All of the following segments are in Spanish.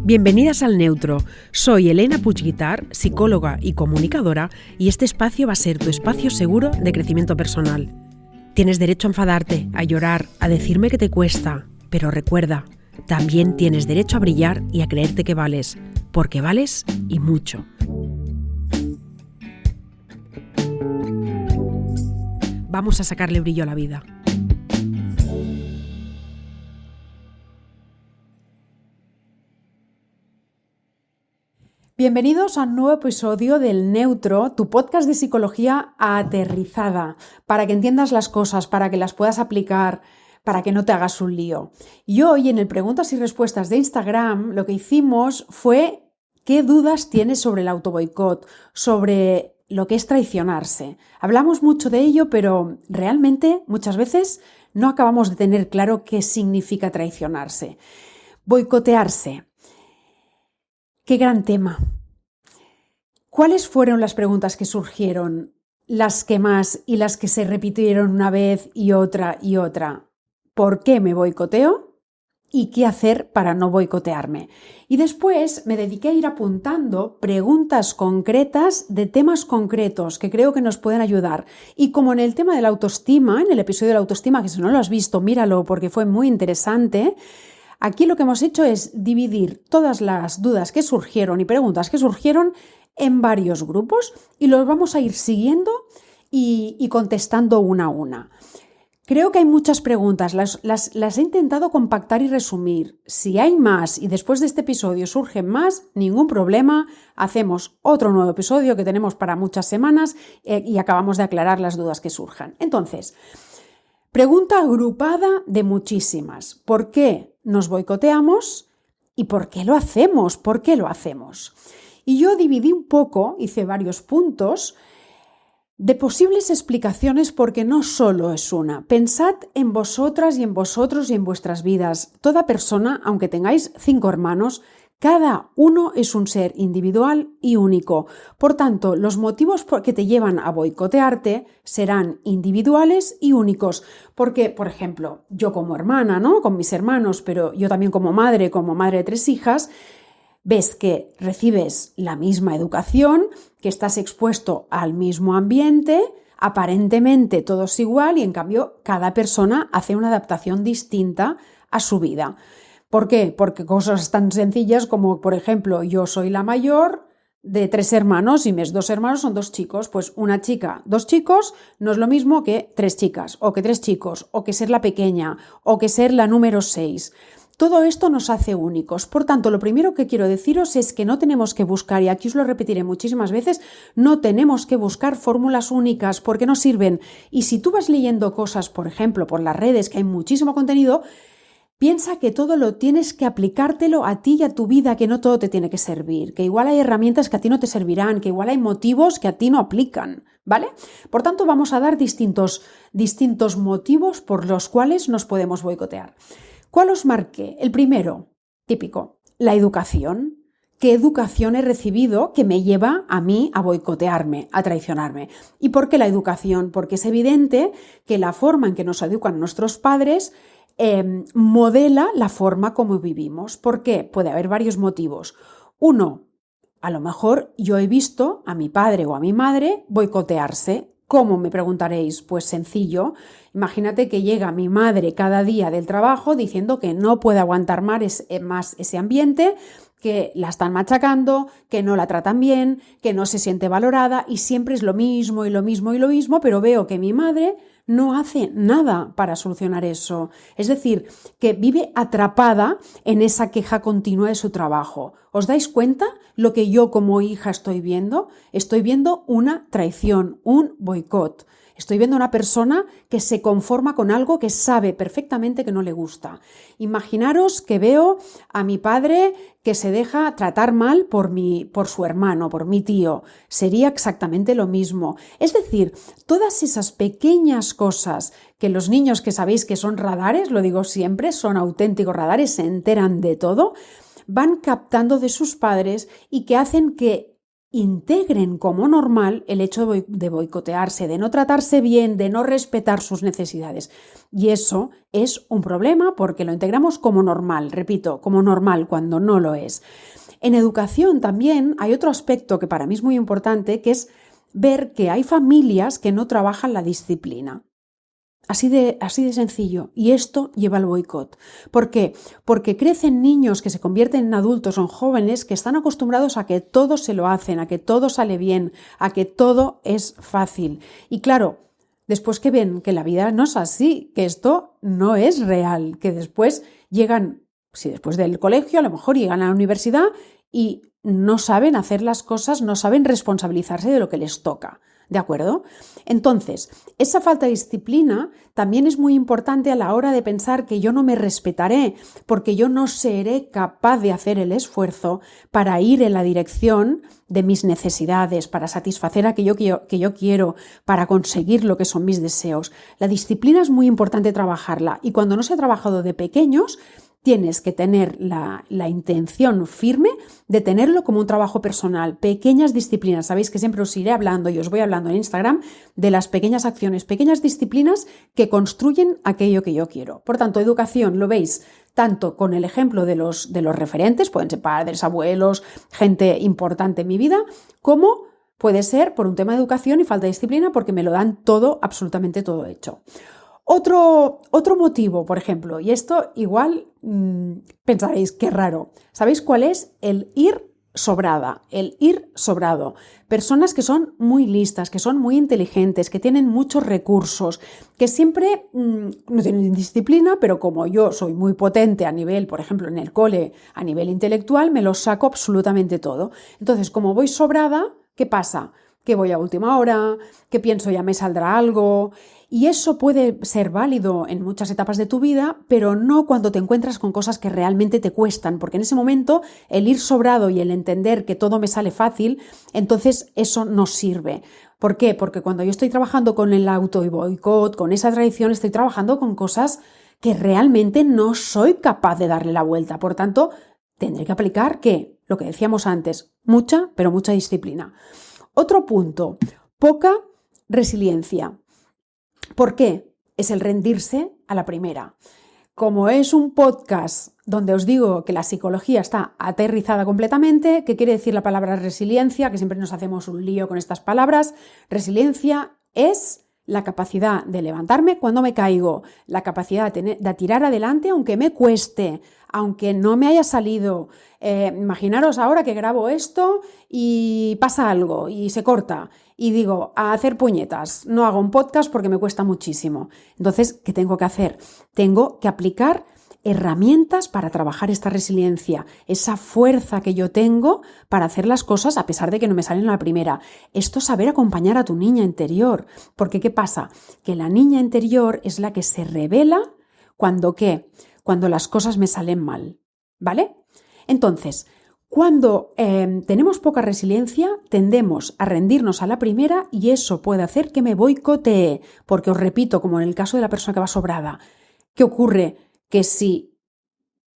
Bienvenidas al Neutro. Soy Elena Puig-Guitart, psicóloga y comunicadora, y este espacio va a ser tu espacio seguro de crecimiento personal. Tienes derecho a enfadarte, a llorar, a decirme que te cuesta, pero recuerda, también tienes derecho a brillar y a creerte que vales, porque vales y mucho. Vamos a sacarle brillo a la vida. Bienvenidos a un nuevo episodio del Neutro, tu podcast de psicología aterrizada, para que entiendas las cosas, para que las puedas aplicar, para que no te hagas un lío. Y hoy en el preguntas y respuestas de Instagram lo que hicimos fue ¿qué dudas tienes sobre el autoboicot, sobre lo que es traicionarse? Hablamos mucho de ello, pero realmente muchas veces no acabamos de tener claro qué significa traicionarse. Boicotearse. ¡Qué gran tema! ¿Cuáles fueron las preguntas que surgieron? Las que más y las que se repitieron una vez y otra y otra. ¿Por qué me boicoteo? ¿Y qué hacer para no boicotearme? Y después me dediqué a ir apuntando preguntas concretas de temas concretos que creo que nos pueden ayudar. Y como en el tema de la autoestima, en el episodio de la autoestima, que si no lo has visto, míralo porque fue muy interesante. Aquí lo que hemos hecho es dividir todas las dudas que surgieron y preguntas que surgieron en varios grupos y los vamos a ir siguiendo y contestando una a una. Creo que hay muchas preguntas, las he intentado compactar y resumir. Si hay más y después de este episodio surgen más, ningún problema, hacemos otro nuevo episodio que tenemos para muchas semanas y acabamos de aclarar las dudas que surjan. Entonces, pregunta agrupada de muchísimas. ¿Por qué nos boicoteamos y por qué lo hacemos? ¿Por qué lo hacemos? Y yo dividí un poco, hice varios puntos de posibles explicaciones porque no solo es una. Pensad en vosotras y en vosotros y en vuestras vidas. Toda persona, aunque tengáis 5 hermanos, cada uno es un ser individual y único. Por tanto, los motivos que te llevan a boicotearte serán individuales y únicos. Porque, por ejemplo, yo como hermana, ¿no? Con mis hermanos, pero yo también como madre de 3 hijas, ves que recibes la misma educación, que estás expuesto al mismo ambiente, aparentemente todo es igual y en cambio cada persona hace una adaptación distinta a su vida. ¿Por qué? Porque cosas tan sencillas como, por ejemplo, yo soy la mayor de 3 hermanos y mis 2 hermanos son 2 chicos. Pues una chica, 2 chicos no es lo mismo que 3 chicas, o que 3 chicos, o que ser la pequeña, o que ser la número 6. Todo esto nos hace únicos. Por tanto, lo primero que quiero deciros es que no tenemos que buscar, y aquí os lo repetiré muchísimas veces, no tenemos que buscar fórmulas únicas porque no sirven. Y si tú vas leyendo cosas, por ejemplo, por las redes, que hay muchísimo contenido, piensa que todo lo tienes que aplicártelo a ti y a tu vida, que no todo te tiene que servir, que igual hay herramientas que a ti no te servirán, que igual hay motivos que a ti no aplican, ¿vale? Por tanto, vamos a dar distintos motivos por los cuales nos podemos boicotear. ¿Cuál os marqué? El primero, típico, la educación. ¿Qué educación he recibido que me lleva a mí a boicotearme, a traicionarme? ¿Y por qué la educación? Porque es evidente que la forma en que nos educan nuestros padres modela la forma como vivimos. ¿Por qué? Puede haber varios motivos. Uno, a lo mejor yo he visto a mi padre o a mi madre boicotearse. ¿Cómo? Me preguntaréis. Pues sencillo. Imagínate que llega mi madre cada día del trabajo diciendo que no puede aguantar más ese ambiente, que la están machacando, que no la tratan bien, que no se siente valorada y siempre es lo mismo y lo mismo y lo mismo, pero veo que mi madre no hace nada para solucionar eso. Es decir, que vive atrapada en esa queja continua de su trabajo. ¿Os dais cuenta lo que yo como hija estoy viendo? Estoy viendo una traición, un boicot. Estoy viendo a una persona que se conforma con algo que sabe perfectamente que no le gusta. Imaginaros que veo a mi padre que se deja tratar mal por su hermano, por mi tío. Sería exactamente lo mismo. Es decir, todas esas pequeñas cosas que los niños que sabéis que son radares, lo digo siempre, son auténticos radares, se enteran de todo, van captando de sus padres y que hacen que integren como normal el hecho de boicotearse, de no tratarse bien, de no respetar sus necesidades. Y eso es un problema porque lo integramos como normal, repito, como normal cuando no lo es. En educación también hay otro aspecto que para mí es muy importante, que es ver que hay familias que no trabajan la disciplina. Así de sencillo. Y esto lleva al boicot. ¿Por qué? Porque crecen niños que se convierten en adultos o en jóvenes que están acostumbrados a que todo se lo hacen, a que todo sale bien, a que todo es fácil. Y claro, después que ven que la vida no es así, que esto no es real, que después llegan, si después del colegio a lo mejor llegan a la universidad y no saben hacer las cosas, no saben responsabilizarse de lo que les toca. ¿De acuerdo? Entonces, esa falta de disciplina también es muy importante a la hora de pensar que yo no me respetaré porque yo no seré capaz de hacer el esfuerzo para ir en la dirección de mis necesidades, para satisfacer aquello que yo quiero, para conseguir lo que son mis deseos. La disciplina es muy importante trabajarla y cuando no se ha trabajado de pequeños, tienes que tener la intención firme de tenerlo como un trabajo personal, pequeñas disciplinas. Sabéis que siempre os iré hablando y os voy hablando en Instagram de las pequeñas acciones, pequeñas disciplinas que construyen aquello que yo quiero. Por tanto, educación, lo veis tanto con el ejemplo de los referentes, pueden ser padres, abuelos, gente importante en mi vida, como puede ser por un tema de educación y falta de disciplina porque me lo dan todo, absolutamente todo hecho. Otro motivo, por ejemplo, y esto igual pensaréis qué raro. ¿Sabéis cuál es? El ir sobrada, el ir sobrado. Personas que son muy listas, que son muy inteligentes, que tienen muchos recursos, que siempre no tienen disciplina, pero como yo soy muy potente a nivel, por ejemplo, en el cole, a nivel intelectual, me lo saco absolutamente todo. Entonces, como voy sobrada, ¿qué pasa? Que voy a última hora, que pienso ya me saldrá algo. Y eso puede ser válido en muchas etapas de tu vida, pero no cuando te encuentras con cosas que realmente te cuestan, porque en ese momento el ir sobrado y el entender que todo me sale fácil, entonces eso no sirve. ¿Por qué? Porque cuando yo estoy trabajando con el auto y boicot, con esa tradición, estoy trabajando con cosas que realmente no soy capaz de darle la vuelta. Por tanto, tendré que aplicar, ¿qué? Lo que decíamos antes, mucha, pero mucha disciplina. Otro punto, poca resiliencia. ¿Por qué? Es el rendirse a la primera. Como es un podcast donde os digo que la psicología está aterrizada completamente, ¿qué quiere decir la palabra resiliencia? Que siempre nos hacemos un lío con estas palabras. Resiliencia es la capacidad de levantarme cuando me caigo, la capacidad de tirar adelante aunque me cueste, aunque no me haya salido. Imaginaros ahora que grabo esto y pasa algo y se corta y digo, a hacer puñetas, no hago un podcast porque me cuesta muchísimo. Entonces, ¿qué tengo que hacer? Tengo que aplicar herramientas para trabajar esta resiliencia, esa fuerza que yo tengo para hacer las cosas a pesar de que no me salen a la primera. Esto es saber acompañar a tu niña interior, porque ¿qué pasa? Que la niña interior es la que se revela cuando ¿qué? Cuando las cosas me salen mal, ¿vale? Entonces, cuando tenemos poca resiliencia, tendemos a rendirnos a la primera y eso puede hacer que me boicotee, porque os repito, como en el caso de la persona que va sobrada, ¿qué ocurre? Que si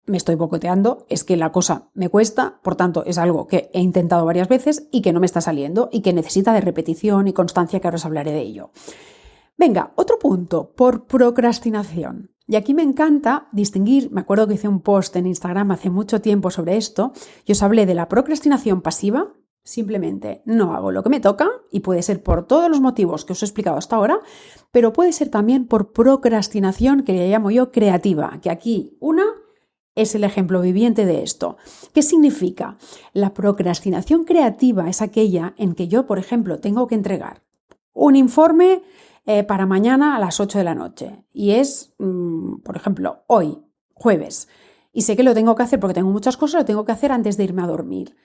me estoy boicoteando es que la cosa me cuesta, por tanto es algo que he intentado varias veces y que no me está saliendo y que necesita de repetición y constancia, que ahora os hablaré de ello. Venga, otro punto, por procrastinación. Y aquí me encanta distinguir, me acuerdo que hice un post en Instagram hace mucho tiempo sobre esto, y os hablé de la procrastinación pasiva. Simplemente no hago lo que me toca y puede ser por todos los motivos que os he explicado hasta ahora, pero puede ser también por procrastinación, que le llamo yo creativa, que aquí una es el ejemplo viviente de esto. ¿Qué significa? La procrastinación creativa es aquella en que yo, por ejemplo, tengo que entregar un informe para mañana a las 8 de la noche y es, por ejemplo, hoy, jueves, y sé que lo tengo que hacer porque tengo muchas cosas, lo tengo que hacer antes de irme a dormir.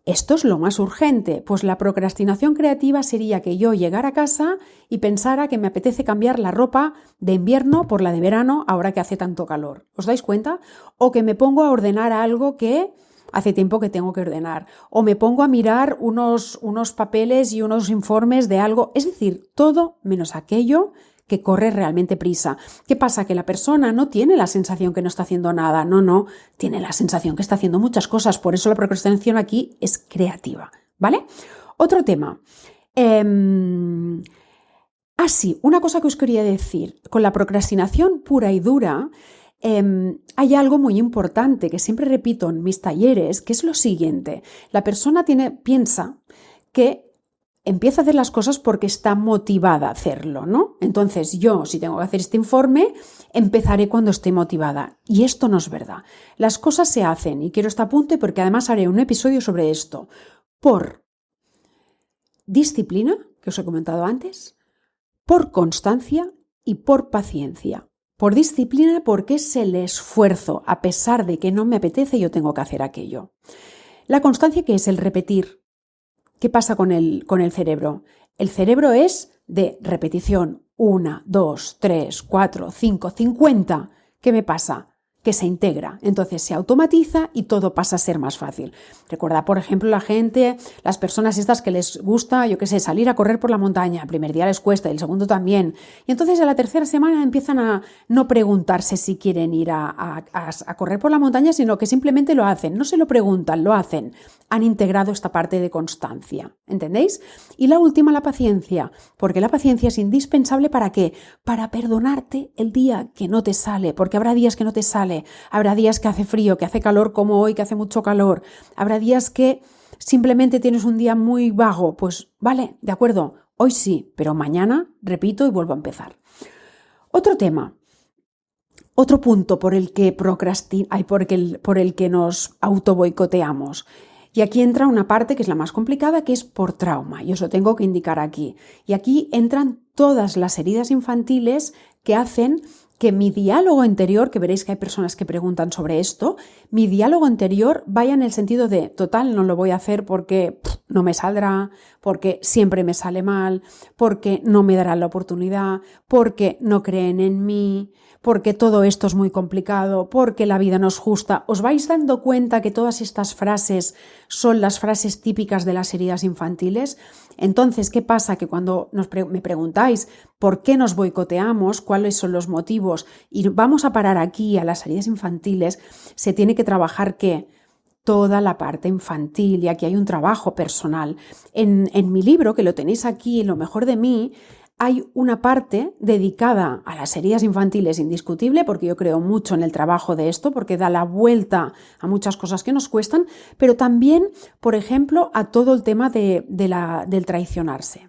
Esto es lo más urgente, pues la procrastinación creativa sería que yo llegara a casa y pensara que me apetece cambiar la ropa de invierno por la de verano ahora que hace tanto calor. ¿Os dais cuenta? O que me pongo a ordenar algo que hace tiempo que tengo que ordenar. O me pongo a mirar unos papeles y unos informes de algo. Es decir, todo menos aquello que corre realmente prisa. ¿Qué pasa? Que la persona no tiene la sensación que no está haciendo nada. No, tiene la sensación que está haciendo muchas cosas. Por eso la procrastinación aquí es creativa, ¿vale? Otro tema. Sí, una cosa que os quería decir. Con la procrastinación pura y dura, hay algo muy importante que siempre repito en mis talleres, que es lo siguiente. La persona piensa que empieza a hacer las cosas porque está motivada a hacerlo, ¿no? Entonces yo, si tengo que hacer este informe, empezaré cuando esté motivada. Y esto no es verdad. Las cosas se hacen, y quiero este apunte porque además haré un episodio sobre esto, por disciplina, que os he comentado antes, por constancia y por paciencia. Por disciplina porque es el esfuerzo, a pesar de que no me apetece, yo tengo que hacer aquello. La constancia, que es el repetir. ¿Qué pasa con el cerebro? El cerebro es de repetición. 1, 2, 3, 4, 5, 50. ¿Qué me pasa? Que se integra, entonces se automatiza y todo pasa a ser más fácil. Recuerda, por ejemplo, las personas estas que les gusta, yo qué sé, salir a correr por la montaña. El primer día les cuesta, el segundo también. Y entonces a la tercera semana empiezan a no preguntarse si quieren ir a correr por la montaña, sino que simplemente lo hacen. No se lo preguntan, lo hacen. Han integrado esta parte de constancia, ¿entendéis? Y la última, la paciencia, porque la paciencia es indispensable ¿para qué? Para perdonarte el día que no te sale, porque habrá días que no te sale. Habrá días que hace frío, que hace calor como hoy, que hace mucho calor. Habrá días que simplemente tienes un día muy vago. Pues vale, de acuerdo, hoy sí, pero mañana repito y vuelvo a empezar. Otro tema, otro punto por el que por el que nos autoboicoteamos. Y aquí entra una parte que es la más complicada, que es por trauma, y os lo tengo que indicar aquí. Y aquí entran todas las heridas infantiles que hacen que mi diálogo interior, que veréis que hay personas que preguntan sobre esto, mi diálogo interior vaya en el sentido de, total, no lo voy a hacer porque no me saldrá, porque siempre me sale mal, porque no me darán la oportunidad, porque no creen en mí, porque todo esto es muy complicado, porque la vida no es justa. ¿Os vais dando cuenta que todas estas frases son las frases típicas de las heridas infantiles? Entonces, ¿qué pasa? Que cuando me preguntáis por qué nos boicoteamos, cuáles son los motivos, y vamos a parar aquí a las heridas infantiles, se tiene que trabajar ¿qué? Toda la parte infantil, y aquí hay un trabajo personal. En mi libro, que lo tenéis aquí, en Lo mejor de mí, hay una parte dedicada a las heridas infantiles indiscutible, porque yo creo mucho en el trabajo de esto, porque da la vuelta a muchas cosas que nos cuestan, pero también, por ejemplo, a todo el tema del traicionarse,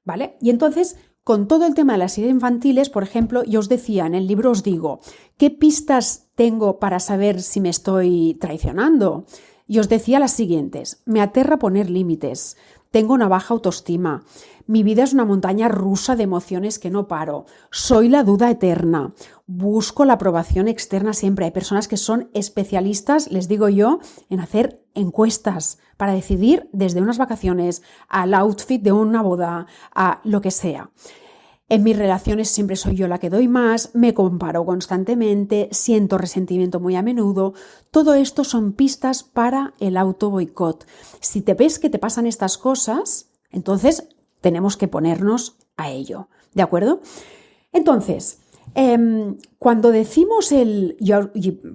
¿vale? Y entonces, con todo el tema de las heridas infantiles, por ejemplo, yo os decía, en el libro os digo, ¿qué pistas tengo para saber si me estoy traicionando? Y os decía las siguientes: me aterra poner límites, tengo una baja autoestima, mi vida es una montaña rusa de emociones que no paro, soy la duda eterna, busco la aprobación externa siempre. Hay personas que son especialistas, les digo yo, en hacer encuestas para decidir desde unas vacaciones al outfit de una boda, a lo que sea. En mis relaciones siempre soy yo la que doy más, me comparo constantemente, siento resentimiento muy a menudo. Todo esto son pistas para el autoboicot. Si te ves que te pasan estas cosas, entonces tenemos que ponernos a ello, ¿de acuerdo? Entonces, cuando decimos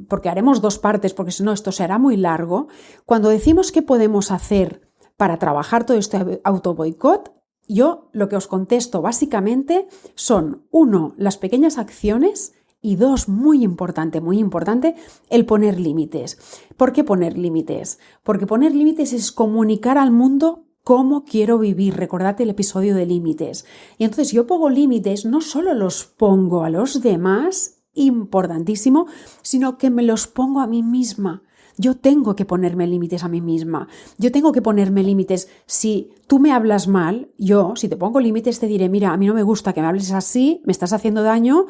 porque haremos dos partes, porque si no esto se hará muy largo, cuando decimos qué podemos hacer para trabajar todo este autoboicot, yo lo que os contesto básicamente son, 1, las pequeñas acciones, y 2, muy importante, el poner límites. ¿Por qué poner límites? Porque poner límites es comunicar al mundo cómo quiero vivir. Recordad el episodio de límites. Y entonces yo pongo límites, no solo los pongo a los demás, importantísimo, sino que me los pongo a mí misma. Yo tengo que ponerme límites a mí misma. Yo tengo que ponerme límites. Si tú me hablas mal, si te pongo límites, te diré, mira, a mí no me gusta que me hables así, me estás haciendo daño,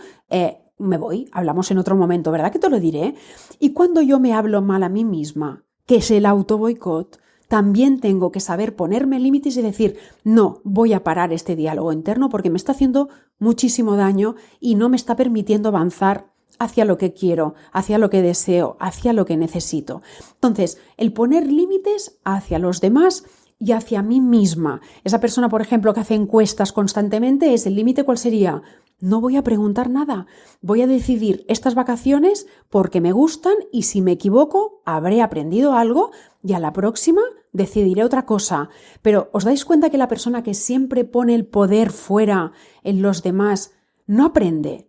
me voy, hablamos en otro momento, ¿verdad que te lo diré? Y cuando yo me hablo mal a mí misma, que es el autoboicot, también tengo que saber ponerme límites y decir, no, voy a parar este diálogo interno porque me está haciendo muchísimo daño y no me está permitiendo avanzar hacia lo que quiero, hacia lo que deseo, hacia lo que necesito. Entonces, el poner límites hacia los demás y hacia mí misma. Esa persona, por ejemplo, que hace encuestas constantemente, ¿el límite cuál sería? no voy a preguntar nada. Voy a decidir estas vacaciones porque me gustan y si me equivoco habré aprendido algo y a la próxima decidiré otra cosa. Pero ¿os dais cuenta que la persona que siempre pone el poder fuera en los demás no aprende?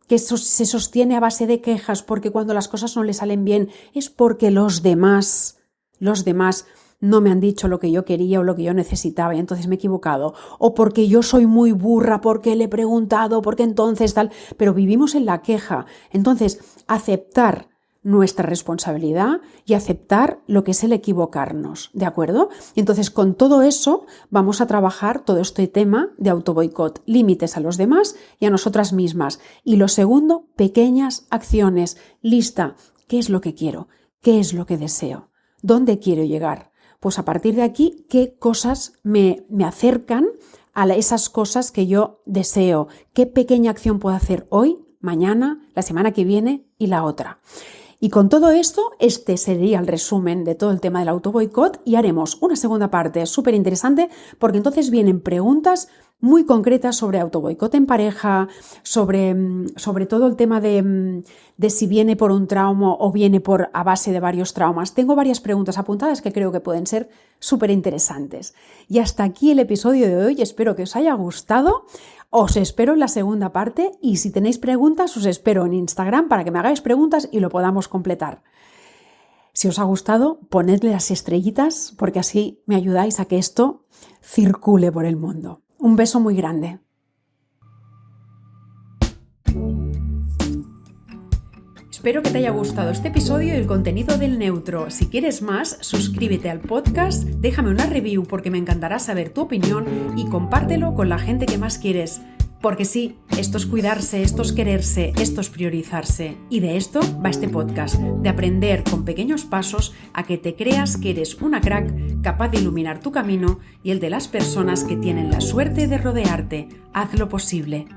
Que se sostiene a base de quejas porque cuando las cosas no le salen bien es porque los demás no me han dicho lo que yo quería o lo que yo necesitaba y entonces me he equivocado. O porque yo soy muy burra, porque le he preguntado, porque entonces tal. Pero vivimos en la queja. Entonces, aceptar nuestra responsabilidad y aceptar lo que es el equivocarnos, ¿de acuerdo? Y entonces, con todo eso, vamos a trabajar todo este tema de autoboicot, límites a los demás y a nosotras mismas. Y lo segundo, pequeñas acciones. Lista, ¿qué es lo que quiero? ¿Qué es lo que deseo? ¿Dónde quiero llegar? Pues a partir de aquí, ¿qué cosas me acercan a esas cosas que yo deseo? ¿Qué pequeña acción puedo hacer hoy, mañana, la semana que viene y la otra? Y con todo esto, este sería el resumen de todo el tema del autoboicot y haremos una segunda parte súper interesante porque entonces vienen preguntas muy concretas sobre autoboicot en pareja, sobre todo el tema de si viene por un trauma o viene a base de varios traumas. Tengo varias preguntas apuntadas que creo que pueden ser súper interesantes. Y hasta aquí el episodio de hoy. Espero que os haya gustado. Os espero en la segunda parte y si tenéis preguntas os espero en Instagram para que me hagáis preguntas y lo podamos completar. Si os ha gustado, ponedle las estrellitas porque así me ayudáis a que esto circule por el mundo. Un beso muy grande. Espero que te haya gustado este episodio y el contenido del Neutro. Si quieres más, suscríbete al podcast, déjame una review porque me encantará saber tu opinión y compártelo con la gente que más quieres. Porque sí, esto es cuidarse, esto es quererse, esto es priorizarse. Y de esto va este podcast, de aprender con pequeños pasos a que te creas que eres una crack capaz de iluminar tu camino y el de las personas que tienen la suerte de rodearte. Haz lo posible.